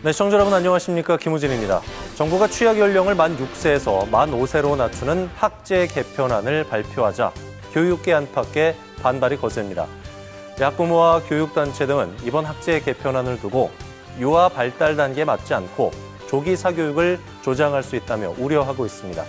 네, 시청자 여러분 안녕하십니까? 김우진입니다. 정부가 취약 연령을 만 6세에서 만 5세로 낮추는 학제 개편안을 발표하자 교육계 안팎의 반발이 거셉니다. 학부모와 교육단체 등은 이번 학제 개편안을 두고 유아 발달 단계에 맞지 않고 조기 사교육을 조장할 수 있다며 우려하고 있습니다.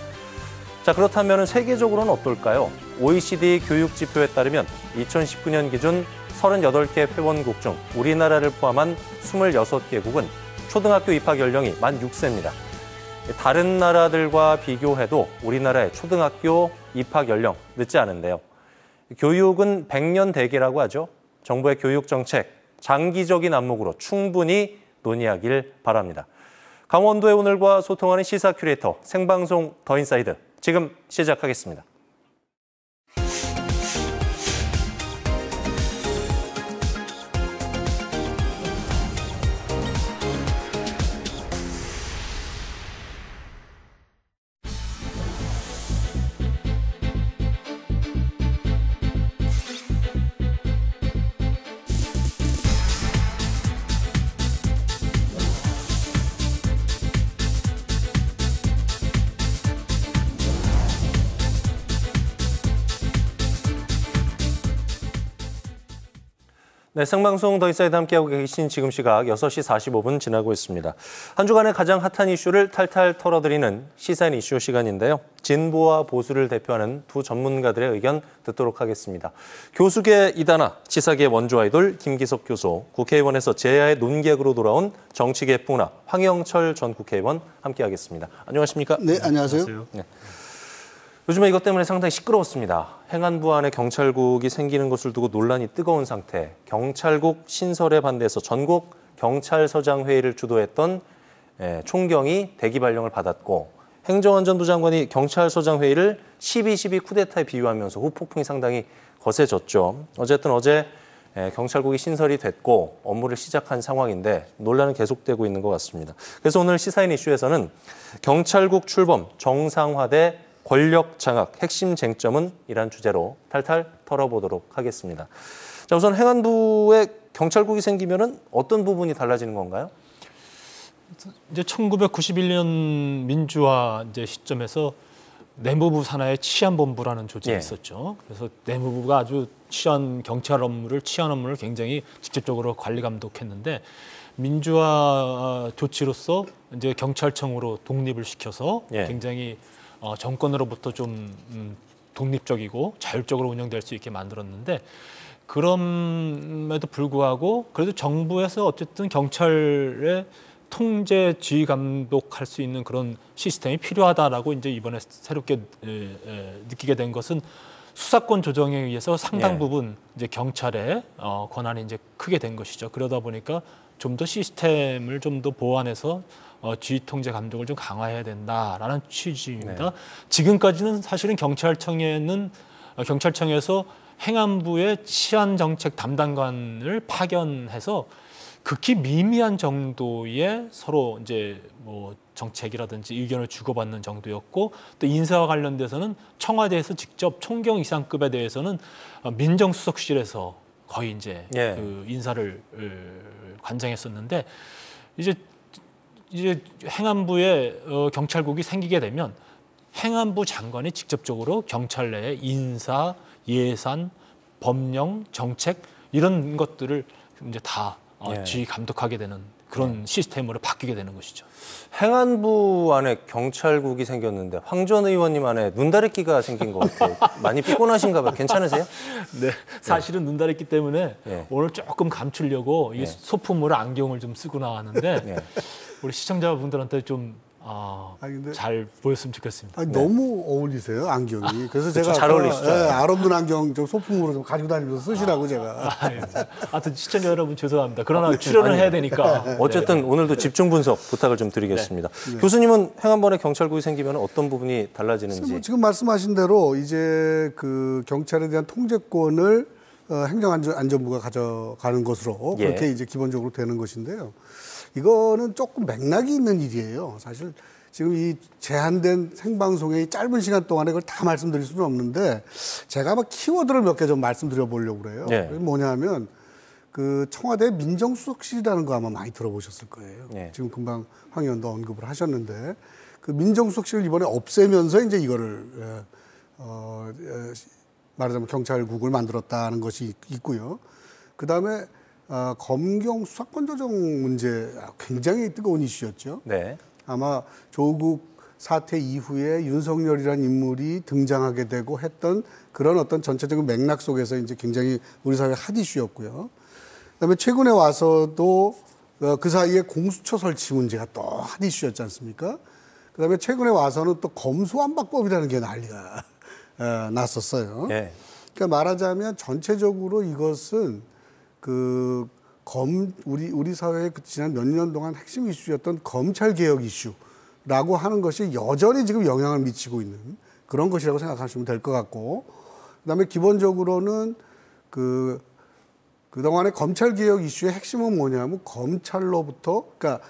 자, 그렇다면 세계적으로는 어떨까요? OECD 교육 지표에 따르면 2019년 기준 38개 회원국 중 우리나라를 포함한 26개국은 초등학교 입학 연령이 만 6세입니다. 다른 나라들과 비교해도 우리나라의 초등학교 입학 연령 늦지 않은데요. 교육은 100년 대계라고 하죠. 정부의 교육 정책, 장기적인 안목으로 충분히 논의하길 바랍니다. 강원도의 오늘과 소통하는 시사 큐레이터 생방송 더 인사이드 지금 시작하겠습니다. 네, 생방송 더 인사이드 함께하고 계신 지금 시각 6시 45분 지나고 있습니다. 한 주간의 가장 핫한 이슈를 탈탈 털어드리는 시사인 이슈 시간인데요. 진보와 보수를 대표하는 두 전문가들의 의견 듣도록 하겠습니다. 교수계 이단아, 시사계 원조 아이돌 김기석 교수, 국회의원에서 제야의 논객으로 돌아온 정치계 뿌나 황영철 전 국회의원 함께하겠습니다. 안녕하십니까? 네, 안녕하세요. 네. 요즘에 이것 때문에 상당히 시끄러웠습니다. 행안부 안에 경찰국이 생기는 것을 두고 논란이 뜨거운 상태. 경찰국 신설에 반대해서 전국 경찰서장 회의를 주도했던 총경이 대기 발령을 받았고 행정안전부 장관이 경찰서장 회의를 12.12 쿠데타에 비유하면서 후폭풍이 상당히 거세졌죠. 어쨌든 어제 경찰국이 신설이 됐고 업무를 시작한 상황인데 논란은 계속되고 있는 것 같습니다. 그래서 오늘 시사인 이슈에서는 경찰국 출범 정상화대 권력 장악, 핵심 쟁점은 이란 주제로 탈탈 털어보도록 하겠습니다. 자, 우선 행안부에 경찰국이 생기면은 어떤 부분이 달라지는 건가요? 이제 1991년 민주화 이제 시점에서 내무부 산하의 치안본부라는 조직이 있었죠. 그래서 내무부가 아주 치안 업무를 굉장히 직접적으로 관리 감독했는데 민주화 조치로서 이제 경찰청으로 독립을 시켜서 굉장히 정권으로부터 좀 독립적이고 자율적으로 운영될 수 있게 만들었는데 그럼에도 불구하고 그래도 정부에서 어쨌든 경찰의 통제, 지휘 감독할 수 있는 그런 시스템이 필요하다라고 이제 이번에 새롭게 느끼게 된 것은 수사권 조정에 의해서 상당 부분 이제 경찰의 권한이 이제 크게 된 것이죠. 그러다 보니까 좀 더 시스템을 좀 더 보완해서 지휘 통제 감독을 좀 강화해야 된다라는 취지입니다. 지금까지는 사실은 경찰청에서 행안부의 치안 정책 담당관을 파견해서 극히 미미한 정도의 서로 이제 뭐 정책이라든지 의견을 주고받는 정도였고 또 인사와 관련돼서는 청와대에서 직접 총경 이상급에 대해서는 민정수석실에서 거의 이제 그 인사를 관장했었는데 이제 행안부에 경찰국이 생기게 되면 행안부 장관이 직접적으로 경찰 내의 인사, 예산, 법령, 정책 이런 것들을 이제 다 지휘 감독하게 되는 그런 시스템으로 바뀌게 되는 것이죠. 행안부 안에 경찰국이 생겼는데 황 전 의원님 안에 눈다래끼가 생긴 것 같아요. 많이 피곤하신가 봐요. 괜찮으세요? 네, 사실은 눈다래끼 때문에 오늘 조금 감추려고 이 소품으로 안경을 좀 쓰고 나왔는데 우리 시청자분들한테 좀 잘 보였으면 좋겠습니다. 너무 어울리세요, 안경이. 그래서 제가 잘 어울리시죠. 알 없는 안경 좀 소품으로 좀 가지고 다니면서 쓰시라고 제가. 하여튼 시청자 여러분 죄송합니다. 그러나 출연을 해야 되니까. 어쨌든 오늘도 집중 분석 부탁을 좀 드리겠습니다. 교수님은 행안부에 경찰국이 생기면 어떤 부분이 달라지는지. 지금 말씀하신 대로 이제 그 경찰에 대한 통제권을 행정안전부가 가져가는 것으로 그렇게 이제 기본적으로 되는 것인데요. 이거는 조금 맥락이 있는 일이에요. 사실 지금 이 제한된 생방송의 이 짧은 시간 동안에 그걸 다 말씀드릴 수는 없는데 제가 아마 키워드를 몇 개 좀 말씀드려 보려고 그래요. 그게 뭐냐면 그 청와대 민정수석실이라는 거 아마 많이 들어보셨을 거예요. 네. 지금 금방 황 의원도 언급을 하셨는데 그 민정수석실을 이번에 없애면서 이제 이거를 말하자면 경찰국을 만들었다는 것이 있고요. 그 다음에 검경 수사권 조정 문제 굉장히 뜨거운 이슈였죠. 네. 아마 조국 사태 이후에 윤석열이라는 인물이 등장하게 되고 했던 그런 어떤 전체적인 맥락 속에서 이제 굉장히 우리 사회 핫 이슈였고요. 그다음에 최근에 와서도 그 사이에 공수처 설치 문제가 또 핫 이슈였지 않습니까? 그다음에 최근에 와서는 또 검수완박법이라는 게 난리가 났었어요. 네. 그러니까 말하자면 전체적으로 이것은 우리 사회의 지난 몇 년 동안 핵심 이슈였던 검찰 개혁 이슈라고 하는 것이 여전히 지금 영향을 미치고 있는 그런 것이라고 생각하시면 될 것 같고, 그다음에 기본적으로는 그동안의 검찰 개혁 이슈의 핵심은 뭐냐면 검찰로부터, 그러니까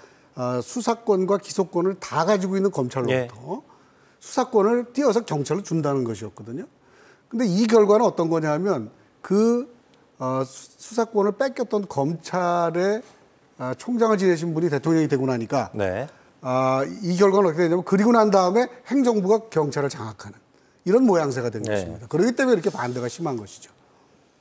수사권과 기소권을 다 가지고 있는 검찰로부터 수사권을 띄어서 경찰로 준다는 것이었거든요. 근데 이 결과는 어떤 거냐면 수사권을 뺏겼던 검찰의 총장을 지내신 분이 대통령이 되고 나니까 네. 이 결과는 어떻게 되냐면 그리고 난 다음에 행정부가 경찰을 장악하는 이런 모양새가 된 것입니다. 그렇기 때문에 이렇게 반대가 심한 것이죠.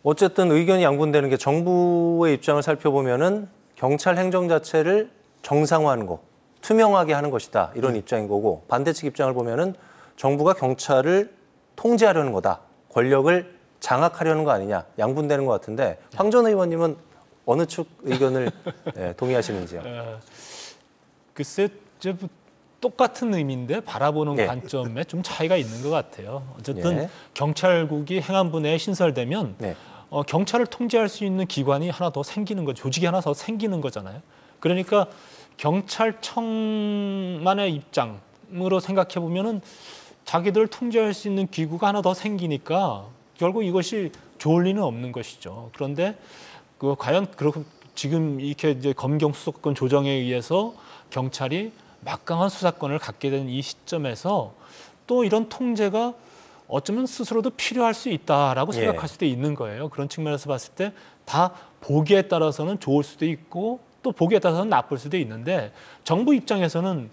어쨌든 의견이 양분되는 게 정부의 입장을 살펴보면은 경찰 행정 자체를 정상화하는 거, 투명하게 하는 것이다. 이런 입장인 거고, 반대측 입장을 보면은 정부가 경찰을 통제하려는 거다. 권력을 장악하려는 거 아니냐. 양분되는 것 같은데 황 전 의원님은 어느 측 의견을 동의하시는지요? 글쎄, 똑같은 의미인데 바라보는 관점에 좀 차이가 있는 것 같아요. 어쨌든 경찰국이 행안부 내에 신설되면 경찰을 통제할 수 있는 기관이 하나 더 생기는 거죠. 조직이 하나 더 생기는 거잖아요. 그러니까 경찰청만의 입장으로 생각해 보면은 자기들을 통제할 수 있는 기구가 하나 더 생기니까 결국 이것이 좋을 리는 없는 것이죠. 그런데 과연 지금 이렇게 이제 검경 수사권 조정에 의해서 경찰이 막강한 수사권을 갖게 된 이 시점에서 또 이런 통제가 어쩌면 스스로도 필요할 수 있다라고 생각할 수도 있는 거예요. 그런 측면에서 봤을 때 다 보기에 따라서는 좋을 수도 있고 또 보기에 따라서는 나쁠 수도 있는데 정부 입장에서는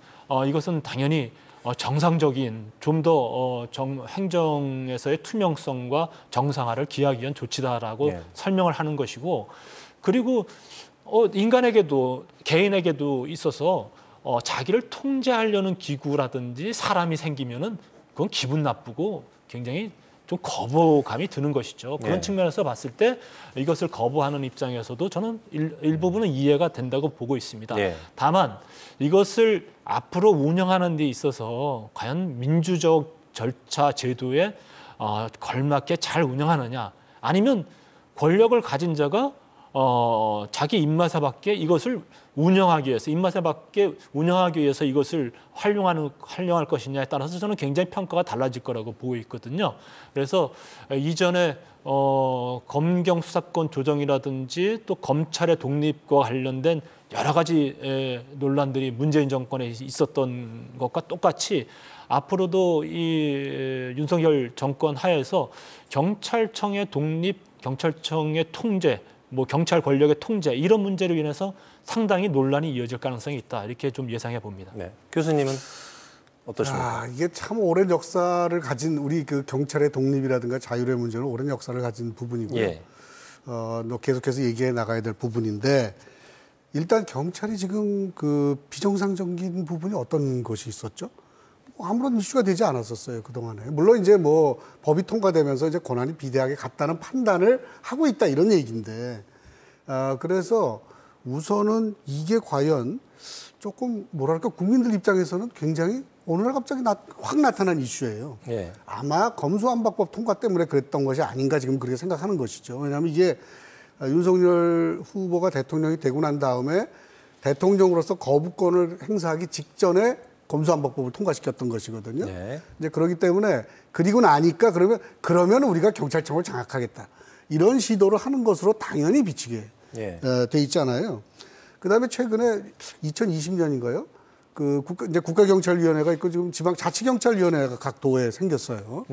이것은 당연히 정상적인 좀 더 행정에서의 투명성과 정상화를 기하기 위한 조치다라고 설명을 하는 것이고, 그리고 인간에게도 개인에게도 있어서 자기를 통제하려는 기구라든지 사람이 생기면은 그건 기분 나쁘고 굉장히 좀 거부감이 드는 것이죠. 그런 측면에서 봤을 때 이것을 거부하는 입장에서도 저는 일부분은 이해가 된다고 보고 있습니다. 다만 이것을 앞으로 운영하는 데 있어서 과연 민주적 절차 제도에 걸맞게 잘 운영하느냐, 아니면 권력을 가진 자가 자기 입맛에 맞게 이것을 운영하기 위해서 이것을 활용할 것이냐에 따라서 저는 굉장히 평가가 달라질 거라고 보고 있거든요. 그래서 이전에 검경 수사권 조정이라든지 또 검찰의 독립과 관련된 여러 가지 논란들이 문재인 정권에 있었던 것과 똑같이 앞으로도 이 윤석열 정권 하에서 경찰청의 독립, 경찰청의 통제, 경찰 권력의 통제 이런 문제로 인해서 상당히 논란이 이어질 가능성이 있다. 이렇게 좀 예상해 봅니다. 교수님은 어떠십니까? 이게 참 오랜 역사를 가진 우리 경찰의 독립이라든가 자율의 문제는 오랜 역사를 가진 부분이고요. 계속해서 얘기해 나가야 될 부분인데, 일단 경찰이 지금 비정상적인 부분이 어떤 것이 있었죠? 아무런 이슈가 되지 않았었어요, 그동안에. 물론 이제 법이 통과되면서 이제 권한이 비대하게 갔다는 판단을 하고 있다, 이런 얘기인데, 그래서 우선은 이게 과연 조금 국민들 입장에서는 굉장히 어느 날 갑자기 확 나타난 이슈예요. 아마 검수완박법 통과 때문에 그랬던 것이 아닌가 지금 그렇게 생각하는 것이죠. 왜냐하면 이게 윤석열 후보가 대통령이 되고 난 다음에 대통령으로서 거부권을 행사하기 직전에 검수완박법을 통과시켰던 것이거든요. 이제 그렇기 때문에 그리고 나니까 그러면 우리가 경찰청을 장악하겠다, 이런 시도를 하는 것으로 당연히 비치게 돼 있잖아요. 그다음에 최근에 2020년인가요? 국가경찰위원회가 있고 지금 지방자치경찰위원회가 각 도에 생겼어요.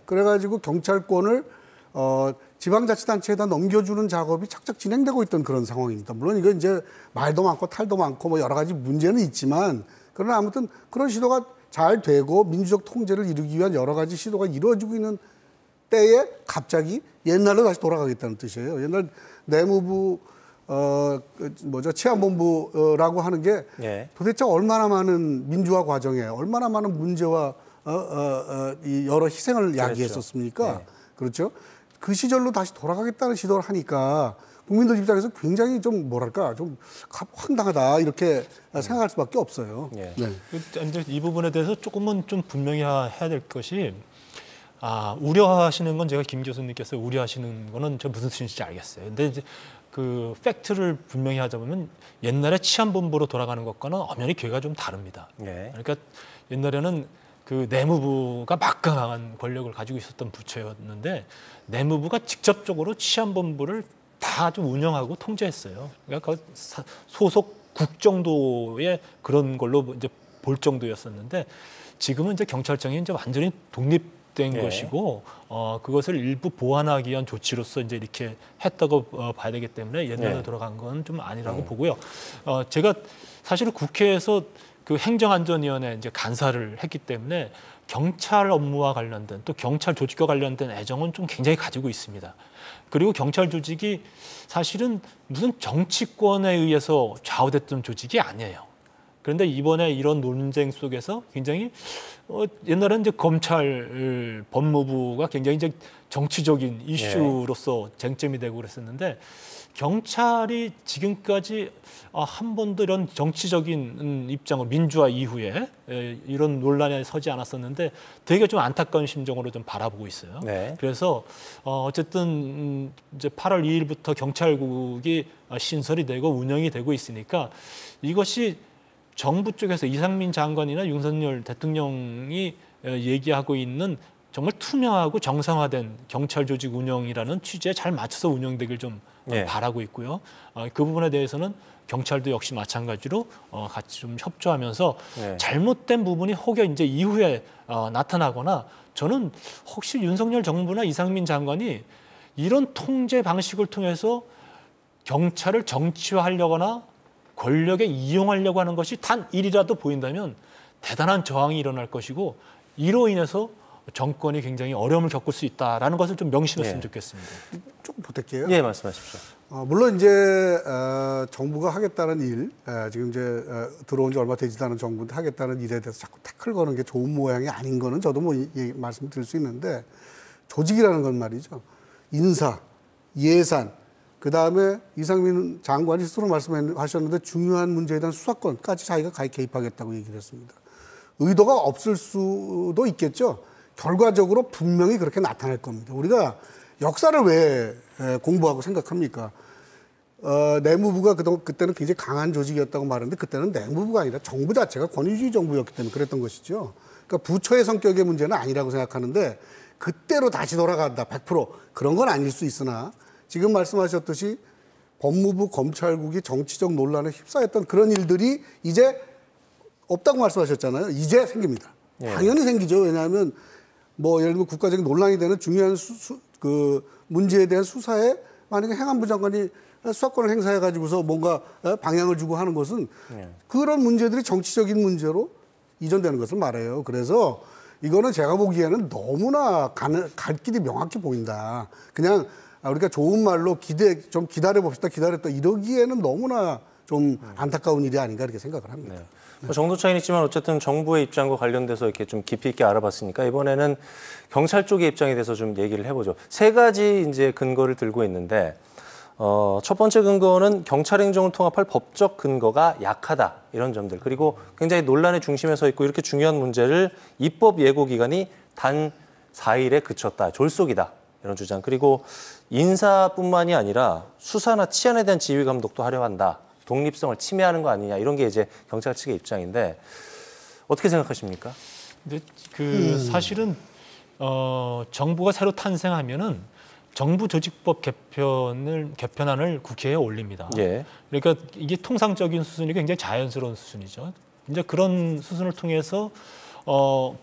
그래가지고 경찰권을 지방자치단체에다 넘겨주는 작업이 착착 진행되고 있던 그런 상황입니다. 물론 이건 이제 말도 많고 탈도 많고 뭐 여러 가지 문제는 있지만 그러나 아무튼 그런 시도가 잘 되고 민주적 통제를 이루기 위한 여러 가지 시도가 이루어지고 있는 때에 갑자기 옛날로 다시 돌아가겠다는 뜻이에요. 옛날 내무부 치안본부라고 하는 게 도대체 얼마나 많은 민주화 과정에 얼마나 많은 문제와 이 여러 희생을 야기했었습니까? 그렇죠. 그 시절로 다시 돌아가겠다는 시도를 하니까 국민들 입장에서 굉장히 좀 뭐랄까 좀 황당하다 이렇게 생각할 수밖에 없어요. 네. 이제 이 부분에 대해서 조금은 좀 분명히 해야 될 것이 우려하시는 건 제가 김 교수님께서 우려하시는 거는 저 무슨 뜻인지 알겠어요. 근데 이제 그 팩트를 분명히 하자면 옛날에 치안본부로 돌아가는 것과는 엄연히 궤가 좀 다릅니다. 그러니까 옛날에는 그 내무부가 막강한 권력을 가지고 있었던 부처였는데 내무부가 직접적으로 치안본부를 다 좀 운영하고 통제했어요. 그러니까 소속 국 정도의 그런 걸로 이제 볼 정도였었는데 지금은 이제 경찰청이 이제 완전히 독립된 것이고 그것을 일부 보완하기 위한 조치로서 이제 이렇게 했다고 봐야 되기 때문에 옛날로 돌아간 건 좀 아니라고 보고요. 제가 사실은 국회에서 그 행정안전위원회 이제 간사를 했기 때문에 경찰 업무와 관련된 또 경찰 조직과 관련된 애정은 좀 굉장히 가지고 있습니다. 그리고 경찰 조직이 사실은 무슨 정치권에 의해서 좌우됐던 조직이 아니에요. 그런데 이번에 이런 논쟁 속에서 굉장히 옛날에는 이제 검찰 법무부가 굉장히 이제 정치적인 이슈로서 쟁점이 되고 그랬었는데 경찰이 지금까지 한 번도 이런 정치적인 입장을 민주화 이후에 이런 논란에 서지 않았었는데 되게 좀 안타까운 심정으로 좀 바라보고 있어요. 그래서 어쨌든 이제 8월 2일부터 경찰국이 신설이 되고 운영이 되고 있으니까 이것이 정부 쪽에서 이상민 장관이나 윤석열 대통령이 얘기하고 있는 정말 투명하고 정상화된 경찰 조직 운영이라는 취지에 잘 맞춰서 운영되길 좀 바라고 있고요. 그 부분에 대해서는 경찰도 역시 마찬가지로 같이 좀 협조하면서 잘못된 부분이 혹여 이제 이후에 나타나거나 저는 혹시 윤석열 정부나 이상민 장관이 이런 통제 방식을 통해서 경찰을 정치화하려거나 권력에 이용하려고 하는 것이 단 일이라도 보인다면 대단한 저항이 일어날 것이고 이로 인해서 정권이 굉장히 어려움을 겪을 수 있다라는 것을 좀 명심했으면 좋겠습니다. 조금 부탁해요. 말씀하십시오. 물론 이제 정부가 하겠다는 일, 지금 이제 들어온 지 얼마 되지도 않은 정부인데 하겠다는 일에 대해서 자꾸 태클 거는 게 좋은 모양이 아닌 거는 저도 뭐 말씀드릴 수 있는데 조직이라는 건 말이죠. 인사, 예산, 그다음에 이상민 장관이 스스로 말씀하셨는데 중요한 문제에 대한 수사권까지 자기가 개입하겠다고 얘기를 했습니다. 의도가 없을 수도 있겠죠. 결과적으로 분명히 그렇게 나타날 겁니다. 우리가 역사를 왜 공부하고 생각합니까? 내무부가 그때는 굉장히 강한 조직이었다고 말하는데 그때는 내무부가 아니라 정부 자체가 권위주의 정부였기 때문에 그랬던 것이죠. 그러니까 부처의 성격의 문제는 아니라고 생각하는데 그때로 다시 돌아간다, 100% 그런 건 아닐 수 있으나 지금 말씀하셨듯이 법무부, 검찰국이 정치적 논란에 휩싸였던 그런 일들이 이제 없다고 말씀하셨잖아요. 이제 생깁니다. 당연히 생기죠. 왜냐하면 뭐 예를 들면 국가적인 논란이 되는 중요한 그 문제에 대한 수사에 만약에 행안부 장관이 수사권을 행사해가지고서 뭔가 방향을 주고 하는 것은 그런 문제들이 정치적인 문제로 이전되는 것을 말해요. 그래서 이거는 제가 보기에는 너무나 갈 길이 명확히 보인다. 그냥 우리가 좋은 말로 좀 기다려봅시다, 기다렸다 이러기에는 너무나 좀 안타까운 일이 아닌가 이렇게 생각을 합니다. 뭐 정도 차이는 있지만 어쨌든 정부의 입장과 관련돼서 이렇게 좀 깊이 있게 알아봤으니까 이번에는 경찰 쪽의 입장에 대해서 좀 얘기를 해보죠. 세 가지 이제 근거를 들고 있는데 첫 번째 근거는 경찰 행정을 통합할 법적 근거가 약하다 이런 점들 그리고 굉장히 논란의 중심에 서 있고 이렇게 중요한 문제를 입법 예고 기간이 단 4일에 그쳤다 졸속이다 이런 주장 그리고 인사뿐만이 아니라 수사나 치안에 대한 지휘 감독도 하려 한다. 독립성을 침해하는 거 아니냐 이런 게 이제 경찰 측의 입장인데 어떻게 생각하십니까? 근데 사실은 정부가 새로 탄생하면은 정부 조직법 개편안을 국회에 올립니다. 그러니까 이게 통상적인 수순이 굉장히 자연스러운 수순이죠. 이제 그런 수순을 통해서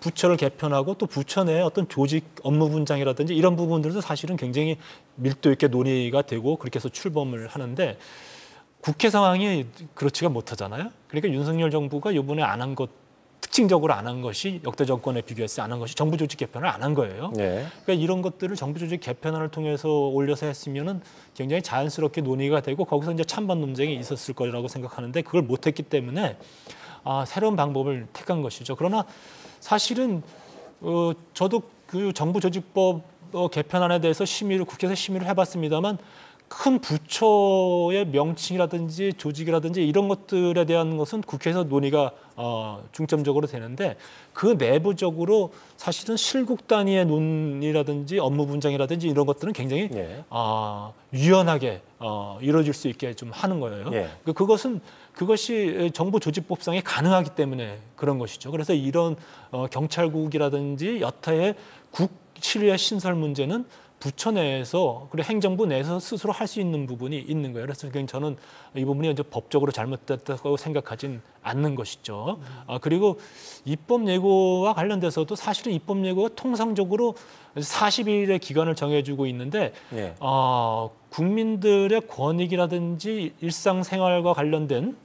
부처를 개편하고 또 부처 내에 어떤 조직 업무 분장이라든지 이런 부분들도 사실은 굉장히 밀도 있게 논의가 되고 그렇게 해서 출범을 하는데 국회 상황이 그렇지가 못하잖아요. 그러니까 윤석열 정부가 이번에 안 한 것, 특징적으로 안 한 것이 역대 정권에 비교해서 안 한 것이 정부 조직 개편을 안 한 거예요. 네. 그러니까 이런 것들을 정부 조직 개편안을 통해서 올려서 했으면은 굉장히 자연스럽게 논의가 되고 거기서 이제 찬반 논쟁이 있었을 거라고 생각하는데 그걸 못했기 때문에 새로운 방법을 택한 것이죠. 그러나 사실은 저도 그 정부 조직법 개편안에 대해서 국회에서 심의를 해봤습니다만 큰 부처의 명칭이라든지 조직이라든지 이런 것들에 대한 것은 국회에서 논의가 중점적으로 되는데 그 내부적으로 사실은 실국 단위의 논의라든지 업무 분장이라든지 이런 것들은 굉장히 유연하게 이루어질 수 있게 좀 하는 거예요. 그것이 정부 조직법상에 가능하기 때문에 그런 것이죠. 그래서 이런 경찰국이라든지 여타의 국 신뢰 신설 문제는 부처 내에서 그리고 행정부 내에서 스스로 할 수 있는 부분이 있는 거예요. 그래서 저는 이 부분이 이제 법적으로 잘못됐다고 생각하진 않는 것이죠. 그리고 입법 예고와 관련돼서도 사실은 입법 예고가 통상적으로 40일의 기간을 정해주고 있는데 국민들의 권익이라든지 일상생활과 관련된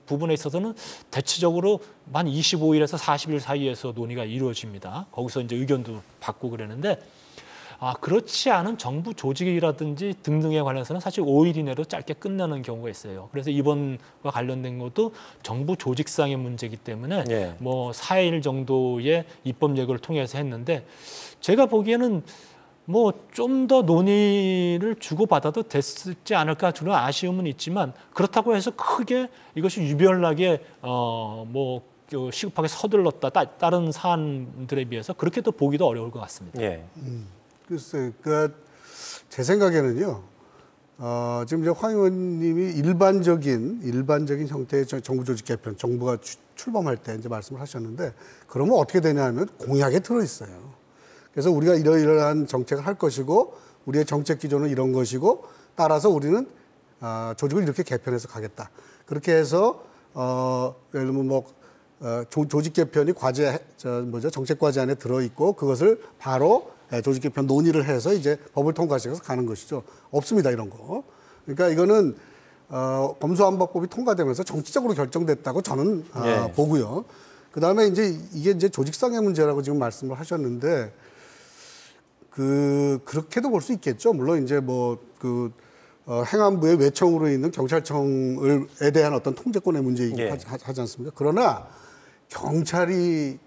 부분에 있어서는 대체적으로 만 25일에서 40일 사이에서 논의가 이루어집니다. 거기서 이제 의견도 받고 그러는데 그렇지 않은 정부 조직이라든지 등등에 관해서는 사실 5일 이내로 짧게 끝나는 경우가 있어요. 그래서 이번과 관련된 것도 정부 조직상의 문제이기 때문에 뭐 4일 정도의 입법 예고를 통해서 했는데 제가 보기에는 뭐 좀 더 논의를 주고받아도 됐지 않을까 저는 아쉬움은 있지만 그렇다고 해서 크게 이것이 유별나게 시급하게 서둘렀다 다른 사안들에 비해서 그렇게 또 보기도 어려울 것 같습니다. 글쎄요. 그러니까 제 생각에는요. 지금 이제 황 의원님이 일반적인 형태의 정부 조직 개편, 정부가 출범할 때 이제 말씀을 하셨는데 그러면 어떻게 되냐 하면 공약에 들어 있어요. 그래서 우리가 이러이러한 정책을 할 것이고 우리의 정책 기조는 이런 것이고 따라서 우리는 조직을 이렇게 개편해서 가겠다. 그렇게 해서 예를 들면 조직 개편이 정책 과제 안에 들어 있고 그것을 바로 조직 개편 논의를 해서 이제 법을 통과시켜서 가는 것이죠. 없습니다, 이런 거. 그러니까 이거는 검수완박법이 통과되면서 정치적으로 결정됐다고 저는 보고요. 그다음에 이게 이제 조직상의 문제라고 지금 말씀을 하셨는데 그렇게도 볼 수 있겠죠. 물론 이제 행안부의 외청으로 있는 경찰청에 대한 어떤 통제권의 문제이긴 하지 않습니까? 그러나 경찰이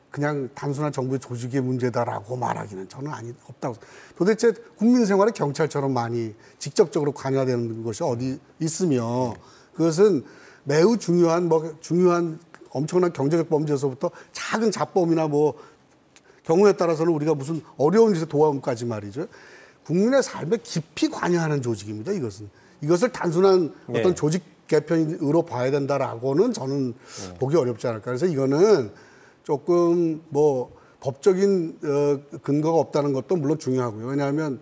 그냥 단순한 정부의 조직의 문제다라고 말하기는 저는 없다고. 도대체 국민 생활에 경찰처럼 많이 직접적으로 관여되는 것이 어디 있으며 그것은 매우 중요한 엄청난 경제적 범죄에서부터 작은 자범이나 경우에 따라서는 우리가 무슨 어려운 짓에 도와움까지 말이죠. 국민의 삶에 깊이 관여하는 조직입니다. 이것을 단순한 어떤 조직 개편으로 봐야 된다라고는 저는 보기 어렵지 않을까. 그래서 이거는 조금 법적인 근거가 없다는 것도 물론 중요하고요. 왜냐하면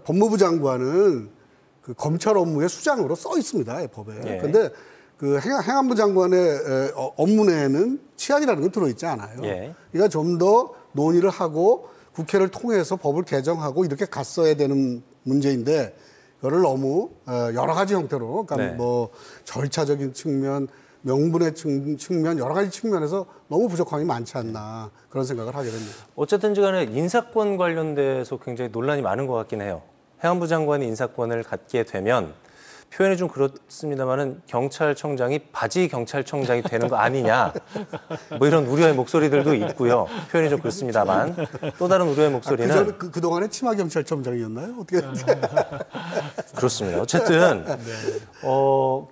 법무부 장관은 그 검찰 업무의 수장으로 써 있습니다, 법에. 그런데 그 행안부 장관의 업무 내에는 치안이라는 건 들어있지 않아요. 그러니까 좀 더 논의를 하고 국회를 통해서 법을 개정하고 이렇게 갔어야 되는 문제인데 그거를 너무 여러 가지 형태로, 그러니까 절차적인 측면, 명분의 측면, 여러 가지 측면에서 너무 부족함이 많지 않나 그런 생각을 하게 됩니다. 어쨌든 간에 인사권 관련돼서 굉장히 논란이 많은 것 같긴 해요. 행안부 장관이 인사권을 갖게 되면 표현이 좀 그렇습니다만은 경찰청장이 바지 경찰청장이 되는 거 아니냐, 이런 우려의 목소리들도 있고요. 표현이 좀 그렇습니다만 또 다른 우려의 목소리는 그동안에 치마 경찰청장이었나요? 어떻게? 그렇습니다. 어쨌든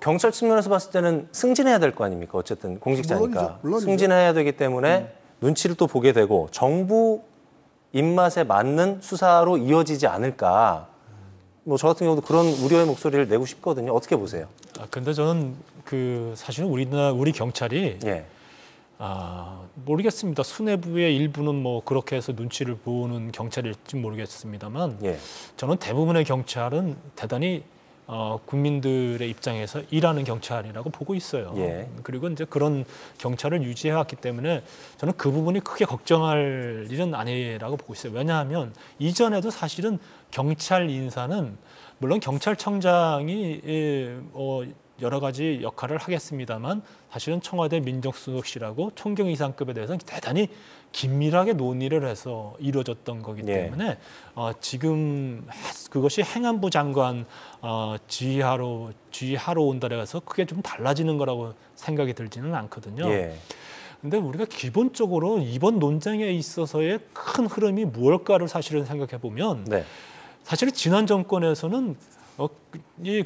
경찰 측면에서 봤을 때는 승진해야 될 거 아닙니까? 어쨌든 공직자니까 물론이죠. 승진해야 되기 때문에 눈치를 또 보게 되고 정부 입맛에 맞는 수사로 이어지지 않을까. 저 같은 경우도 그런 우려의 목소리를 내고 싶거든요. 어떻게 보세요? 근데 저는 사실은 우리 경찰이 모르겠습니다. 수뇌부의 일부는 그렇게 해서 눈치를 보는 경찰일지 모르겠습니다만 저는 대부분의 경찰은 대단히 국민들의 입장에서 일하는 경찰이라고 보고 있어요. 예. 그리고 이제 그런 경찰을 유지해왔기 때문에 저는 그 부분이 크게 걱정할 일은 아니라고 보고 있어요. 왜냐하면 이전에도 사실은 경찰 인사는 물론 경찰청장이 여러 가지 역할을 하겠습니다만 사실은 청와대 민정수석실하고 총경 이상급에 대해서는 대단히 긴밀하게 논의를 해서 이루어졌던 거기 때문에 지금 그것이 행안부 장관 지휘하러 온다고 해서 크게 좀 달라지는 거라고 생각이 들지는 않거든요. 예. 근데 우리가 기본적으로 이번 논쟁에 있어서의 큰 흐름이 무엇일까를 사실은 생각해 보면 네. 사실은 지난 정권에서는 이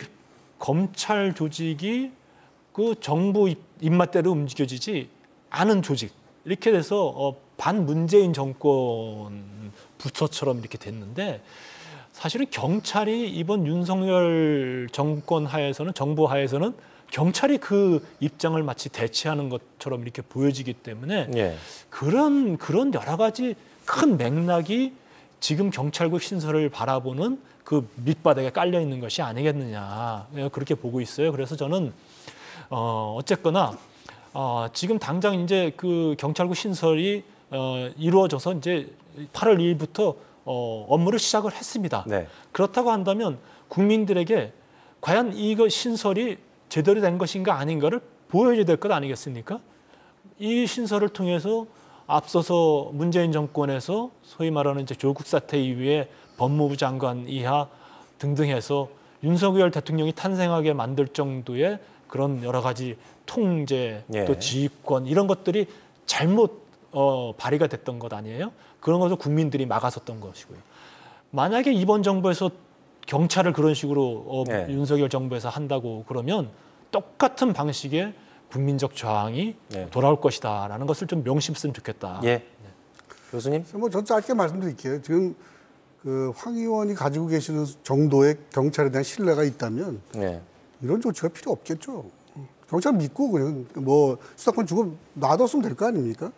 검찰 조직이 그 정부 입맛대로 움직여지지 않은 조직 이렇게 돼서 반문재인 정권 부처처럼 이렇게 됐는데 사실은 경찰이 이번 윤석열 정권 하에서는 정부 하에서는 경찰이 그 입장을 마치 대체하는 것처럼 이렇게 보여지기 때문에 예. 그런 여러 가지 큰 맥락이 지금 경찰국 신설을 바라보는 그 밑바닥에 깔려 있는 것이 아니겠느냐 그렇게 보고 있어요. 그래서 저는 어쨌거나 지금 당장 이제 그 경찰국 신설이 이루어져서 이제 8월 2일부터 업무를 시작을 했습니다. 네. 그렇다고 한다면 국민들에게 과연 이거 신설이 제대로 된 것인가 아닌가를 보여줘야 될 것 아니겠습니까? 이 신설을 통해서 앞서서 문재인 정권에서 소위 말하는 이제 조국 사태 이후에 법무부 장관 이하 등등 해서 윤석열 대통령이 탄생하게 만들 정도의 그런 여러 가지 통제 또 지휘권 이런 것들이 잘못 발휘가 됐던 것 아니에요? 그런 것을 국민들이 막았었던 것이고요. 만약에 이번 정부에서 경찰을 그런 식으로 윤석열 정부에서 한다고 그러면 똑같은 방식의 국민적 저항이 돌아올 것이다라는 것을 좀 명심했으면 좋겠다. 예. 교수님? 뭐 전 짧게 말씀드릴게요. 지금 그 황 의원이 가지고 계시는 정도의 경찰에 대한 신뢰가 있다면 이런 조치가 필요 없겠죠. 경찰 믿고 그냥 뭐 수사권 주고 놔뒀으면 될 거 아닙니까?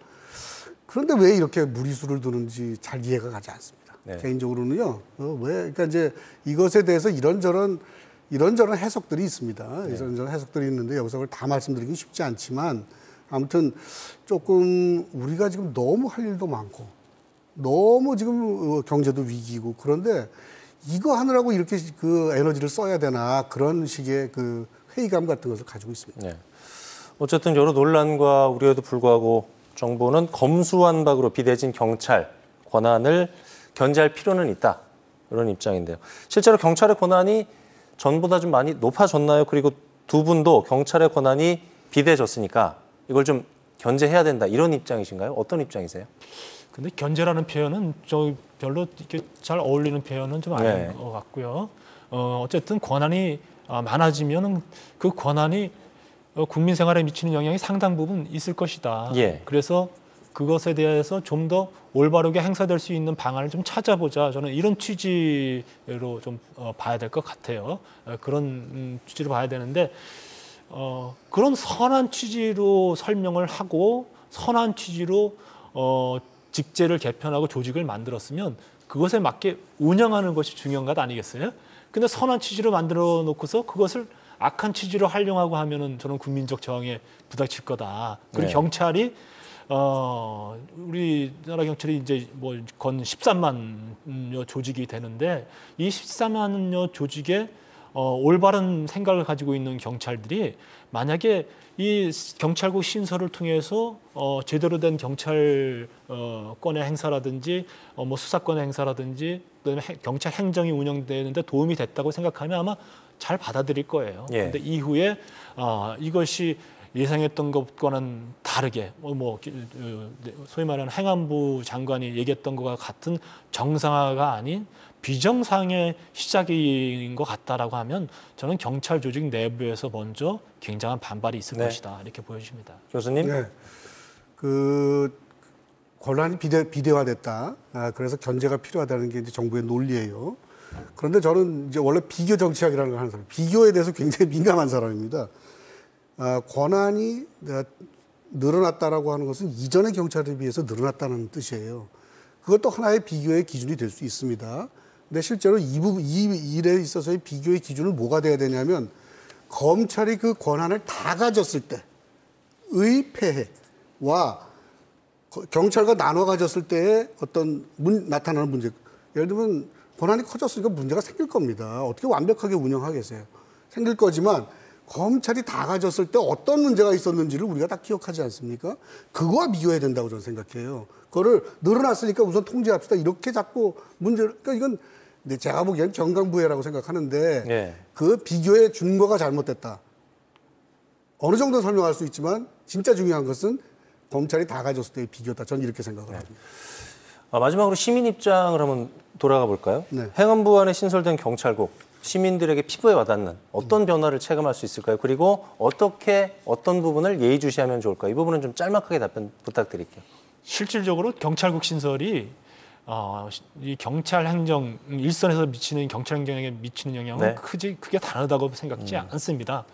그런데 왜 이렇게 무리수를 두는지 잘 이해가 가지 않습니다. 개인적으로는요. 그러니까 이제 이것에 대해서 이런저런 해석들이 있습니다. 이런저런 해석들이 있는데 여기서 그걸 다 말씀드리긴 쉽지 않지만 아무튼 조금 우리가 지금 너무 할 일도 많고 너무 지금 경제도 위기고 그런데 이거 하느라고 이렇게 그 에너지를 써야 되나 그런 식의 그 회의감 같은 것을 가지고 있습니다. 어쨌든 여러 논란과 우려에도 불구하고 정부는 검수완박으로 비대진 경찰 권한을 견제할 필요는 있다. 이런 입장인데요. 실제로 경찰의 권한이 전보다 좀 많이 높아졌나요? 그리고 두 분도 경찰의 권한이 비대해졌으니까 이걸 좀 견제해야 된다. 이런 입장이신가요? 어떤 입장이세요? 근데 견제라는 표현은 저 별로 이렇게 잘 어울리는 표현은 좀 아닌 것 같고요. 어쨌든 권한이 많아지면 그 권한이 국민 생활에 미치는 영향이 상당 부분 있을 것이다. 그래서 그것에 대해서 좀 더 올바르게 행사될 수 있는 방안을 좀 찾아보자. 저는 이런 취지로 좀 봐야 될 것 같아요. 그런 취지로 봐야 되는데 그런 선한 취지로 설명을 하고 선한 취지로 직제를 개편하고 조직을 만들었으면 그것에 맞게 운영하는 것이 중요한 것 아니겠어요? 근데 선한 취지로 만들어 놓고서 그것을 악한 취지로 활용하고 하면은 저는 국민적 저항에 부닥칠 거다. 그리고 경찰이 우리나라 경찰이 이제 뭐 건 13만여 조직이 되는데 이 13만여 조직에 올바른 생각을 가지고 있는 경찰들이 만약에 이 경찰국 신설을 통해서 제대로 된 경찰권의 행사라든지 뭐 수사권의 행사라든지 그다음에 경찰 행정이 운영되는데 도움이 됐다고 생각하면 아마 잘 받아들일 거예요. 그런데 이후에 이것이 예상했던 것과는 다르게 소위 말하는 행안부 장관이 얘기했던 것과 같은 정상화가 아닌 비정상의 시작인 것 같다라고 하면 저는 경찰 조직 내부에서 먼저 굉장한 반발이 있을 것이다 이렇게 보여집니다. 교수님? 그 권한이 비대화됐다. 그래서 견제가 필요하다는 게 이제 정부의 논리예요. 그런데 저는 이제 원래 비교 정치학이라는 걸 하는 사람, 비교에 대해서 굉장히 민감한 사람입니다. 권한이 늘어났다라고 하는 것은 이전의 경찰에 비해서 늘어났다는 뜻이에요. 그것도 하나의 비교의 기준이 될 수 있습니다. 근데 실제로 이 일에 있어서의 비교의 기준은 뭐가 돼야 되냐면 검찰이 그 권한을 다 가졌을 때의 폐해와 경찰과 나눠 가졌을 때의 어떤 나타나는 문제. 예를 들면 권한이 커졌으니까 문제가 생길 겁니다. 어떻게 완벽하게 운영하겠어요. 생길 거지만 검찰이 다 가졌을 때 어떤 문제가 있었는지를 우리가 다 기억하지 않습니까? 그거와 비교해야 된다고 저는 생각해요. 그거를 늘어났으니까 우선 통제합시다. 이렇게 자꾸 문제를, 그러니까 이건 제가 보기엔 경강부회라고 생각하는데 네. 그 비교의 준거가 잘못됐다. 어느 정도 설명할 수 있지만 진짜 중요한 것은 검찰이 다 가졌을 때의 비교다. 저는 이렇게 생각을 합니다. 마지막으로 시민 입장을 한번 돌아가 볼까요? 네. 행안부 안에 신설된 경찰국, 시민들에게 피부에 와닿는 어떤 변화를 체감할 수 있을까요? 그리고 어떤 부분을 예의주시하면 좋을까요? 이 부분은 좀 짤막하게 답변 부탁드릴게요. 실질적으로 경찰국 신설이 이 경찰 행정 일선에서 미치는 경찰 행정에 미치는 영향은 네. 크게 다르다고 생각지 않습니다.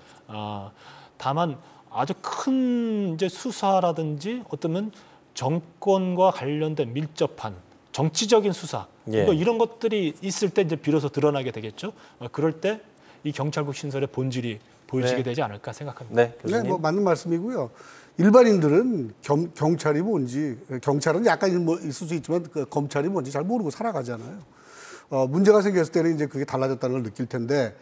다만 아주 큰 이제 수사라든지 어쩌면 정권과 관련된 밀접한 정치적인 수사 예. 이런 것들이 있을 때 이제 비로소 드러나게 되겠죠. 그럴 때 이 경찰국 신설의 본질이 보여지게 네. 되지 않을까 생각합니다. 네, 교수님. 네, 뭐 맞는 말씀이고요. 일반인들은 경찰이 뭔지, 경찰은 약간 뭐 있을 수 있지만 그 검찰이 뭔지 잘 모르고 살아가잖아요. 문제가 생겼을 때는 이제 그게 달라졌다는 걸 느낄 텐데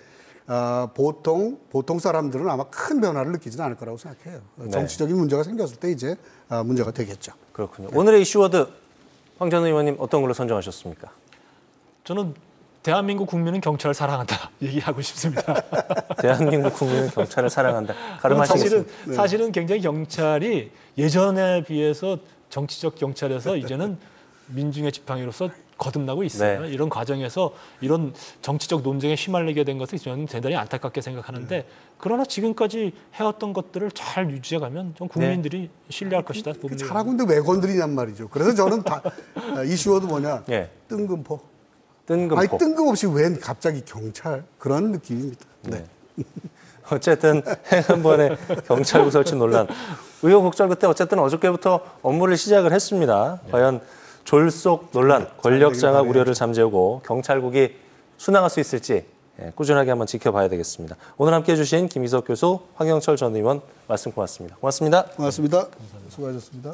보통 사람들은 아마 큰 변화를 느끼지는 않을 거라고 생각해요. 네. 정치적인 문제가 생겼을 때 이제 문제가 되겠죠. 그렇군요. 네. 오늘의 이슈워드 황 전 의원님 어떤 걸로 선정하셨습니까? 저는 대한민국 국민은 경찰을 사랑한다 얘기하고 싶습니다. 대한민국 국민은 경찰을 사랑한다. 가름하시겠습니다. 사실은 굉장히 경찰이 예전에 비해서 정치적 경찰에서 이제는 민중의 지팡이로서 거듭나고 있어요. 네. 이런 과정에서 이런 정치적 논쟁에 휘말리게 된 것을 저는 대단히 안타깝게 생각하는데 그러나 지금까지 해왔던 것들을 잘 유지해가면 좀 국민들이 신뢰할 것이다. 잘하고 있는데 왜 건드리냔 말이죠. 그래서 저는 이슈워드 뭐냐. 네. 뜬금포. 아니, 뜬금없이 웬 갑자기 경찰 그런 느낌입니다. 네. 어쨌든 행안부안의 경찰국 설치 논란 우여곡절 끝에 어쨌든 어저께부터 업무를 시작을 했습니다. 네. 과연 졸속 논란, 권력 장악 우려를 잠재우고 경찰국이 순항할 수 있을지 꾸준하게 한번 지켜봐야 되겠습니다. 오늘 함께해 주신 김희석 교수, 황영철 전 의원 말씀 고맙습니다. 고맙습니다. 고맙습니다. 수고하셨습니다.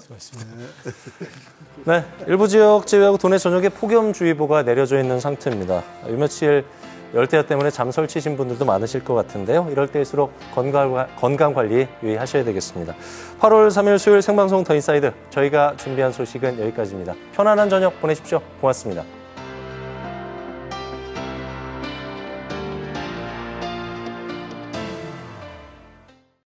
네, 일부 지역 제외하고 도내 전역에 폭염주의보가 내려져 있는 상태입니다. 요 며칠 열대야 때문에 잠 설치신 분들도 많으실 것 같은데요. 이럴 때일수록 건강 관리 유의하셔야 되겠습니다. 8월 3일 수요일 생방송 더 인사이드 저희가 준비한 소식은 여기까지입니다. 편안한 저녁 보내십시오. 고맙습니다.